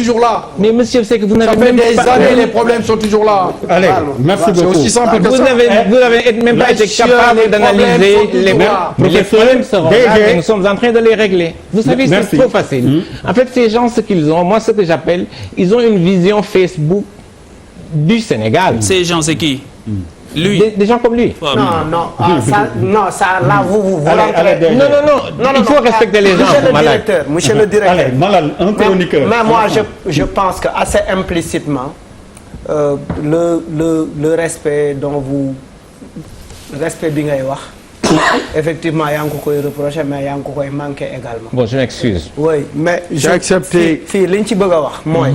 toujours là. Mais monsieur, c'est que vous n'avez même pas... Ça fait des années, les problèmes sont toujours là. Allez, merci beaucoup. C'est aussi simple que ça. Vous n'avez même pas été capable d'analyser les problèmes seront là, mais nous sommes en train de les régler. Vous savez, c'est trop facile. En fait, ces gens, ce qu'ils ont, moi, ce que j'appelle, ils ont une vision Facebook du Sénégal. Ces gens, c'est qui? Lui. Des gens comme lui. Non, ça, là, vous rentrez. Non, il faut respecter les gens. Monsieur le directeur. Allez, Malal, un chroniqueur. Mais moi, je pense que assez implicitement, le respect dont vous... Respect bi ngay wax. Effectivement, il y a encore koy reprocher, mais il y a encore koy manquer également. Bon, je m'excuse. Oui, mais j'ai accepté. Liñ ci bëgg a wax mooy.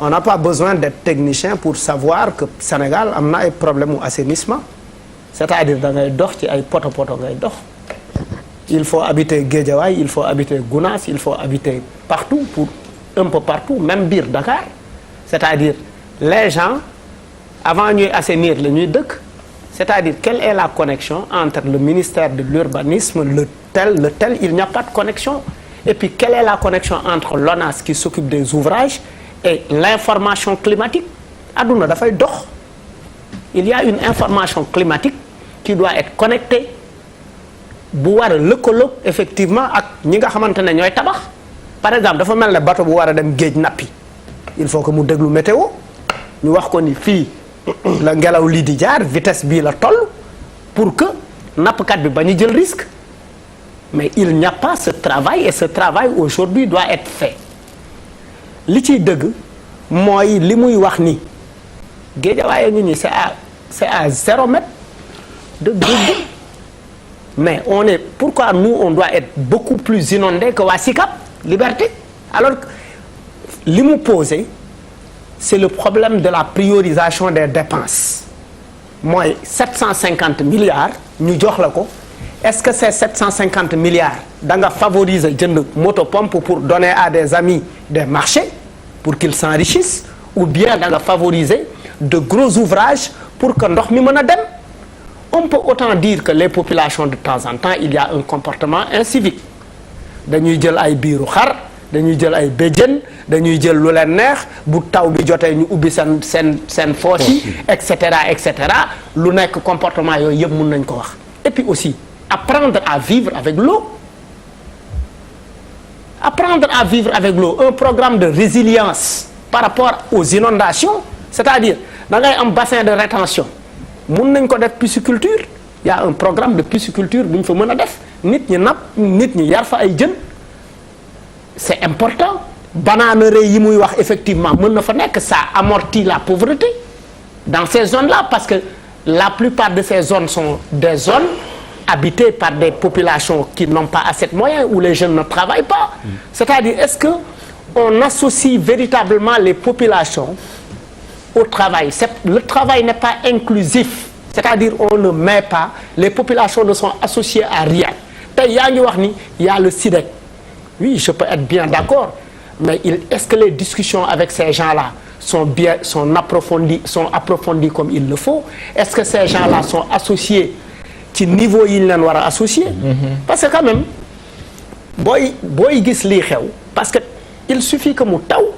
On n'a pas besoin d'être technicien pour savoir que Sénégal am na ay problème mu assainissement. C'est-à-dire da ngay dox ci ay poto ngay dox. Il faut habiter Guédiawaye, il faut habiter Gounass, il faut habiter partout, un peu partout, même biir Dakar. C'est-à-dire les gens avant ñuy assainir la ñuy dëkk. C'est-à-dire quelle est la connexion entre le ministère de l'urbanisme, le tel, il n'y a pas de connexion. Et puis quelle est la connexion entre l'ONAS qui s'occupe des ouvrages et l'information climatique? Aduna dafay dox. Il y a une information climatique qui doit être connectée bu war a lëkkaloog effectivement ak ñi nga xamante ne ñooy tabax. Par exemple dafa mel ne bateau bu war a dem géej nappi il faut que mu déglu météo ñu wax ko ni fii la ngelaw lii di jaar vitesse bii la toll pour que nappkat bi ba ñu jël risque mais il n'y a pas ce travail et ce travail aujourd'hui doit être fait li ciy dëgg mooy li muy wax ni Guédiawaye ngi nii c'est à 0 mètre de géej mais pourquoi nous on doit être beaucoup plus inondé que waa Sicap Liberté alors que li mu posé c'est le problème de la priorisation des dépenses mooy 750 milliards ñu jox la ko est-ce que ces 750 milliards da nga favoriser jënd motopompe pour donner à des amis des marchés pour qu'ils s'enrichissent ou bien da nga favoriser de gros ouvrages pour que ndox mi mën a dem on peut autant dire que les populations de temps en temps il y a un comportement incivique dañuy jël ay biiru xar dañuy jël ay béjjën dañuy jël lu leen neex bu taw bi jotee ñu ubbi seen foos yi et cetera lu nekk comportement yooyu yëpp mën nañ ko wax et puis aussi apprendre à vivre avec l'eau un programme de résilience par rapport aux inondations c'est-à-dire da ngay am bassin de rétention mën nañ ko def pisciculture il y a un programme de pisciculture bu ñu fa mën a def nit ñi napp nit ñi yar fa ay jën c'est important bananerie yi muy wax effectivement mën na fa nekk ça amortit la pauvreté dans ces zones-là parce que la plupart de ces zones sont des zones habitées par des populations qui n'ont pas assez de moyens où les jeunes ne travaillent pas c'est-à-dire est-ce que on associe véritablement les populations au travail le travail n'est pas inclusif c'est-à-dire on ne met pas les populations ne sont associées à rien tey yaa ngi wax ni il y a le SIDEC oui je peux être bien d'accord mais est-ce que les discussions avec ces gens-là sont approfondies comme il le faut est-ce que ces gens-là sont associés ci niveau yi ñu leen war a associer parce que quand même booy gis lii xew parce que il suffit que mu taw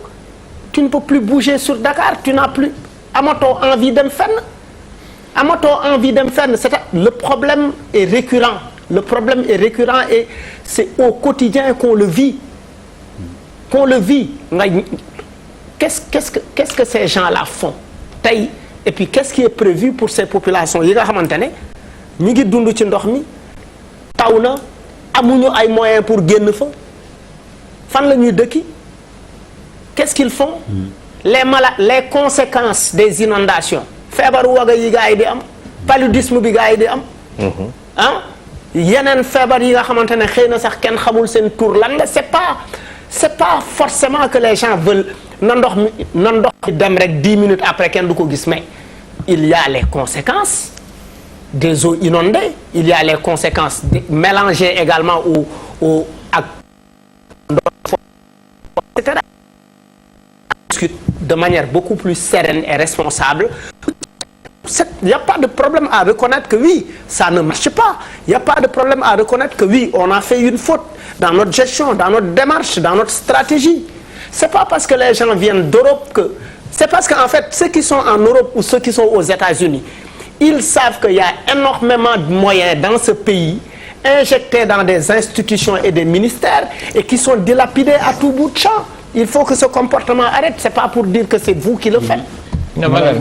tu ne peux plus bouger sur Dakar tu n'as plus amatoo envie dem fenn c'est le problème est récurrent et c'est au quotidien qu'on le vit qu'est-ce que ces gens-là font tey et puis qu'est-ce qui est prévu pour ces populations yi nga xamante ne ñu ngi dund ci ndox mi taw na amuñu ay moyens pour génn fa fan la ñuy dëkki qu'est-ce qu'ils font les conséquences des inondations feebaru waga yi gaa yi di am paludisme bi gaa yi di am yeneen feebar yi nga xamante ne xëy na sax kenn xamul seen tur lan la c'est pas forcément que les gens veulent na ndox mi dem rek 10 minutes après kenn du ko gis mais il y a les conséquences des eaux inondées il y a les conséquences mélangées également au ak etc. de manière beaucoup plus sereine et responsable. Il n'y a pas de problème à reconnaître que oui, ça ne marche pas. Il n'y a pas de problème à reconnaître que oui, on a fait une faute dans notre gestion, dans notre démarche, dans notre stratégie. C'est pas parce que les gens viennent d'Europe que... C'est parce qu'en fait, ceux qui sont en Europe ou ceux qui sont aux États-Unis, ils savent qu'il y a énormément de moyens dans ce pays injectés dans des institutions et des ministères et qui sont dilapidés à tout bout de champ. Il faut que ce comportement arrête. C'est pas pour dire que c'est vous qui le faites. Non, madame.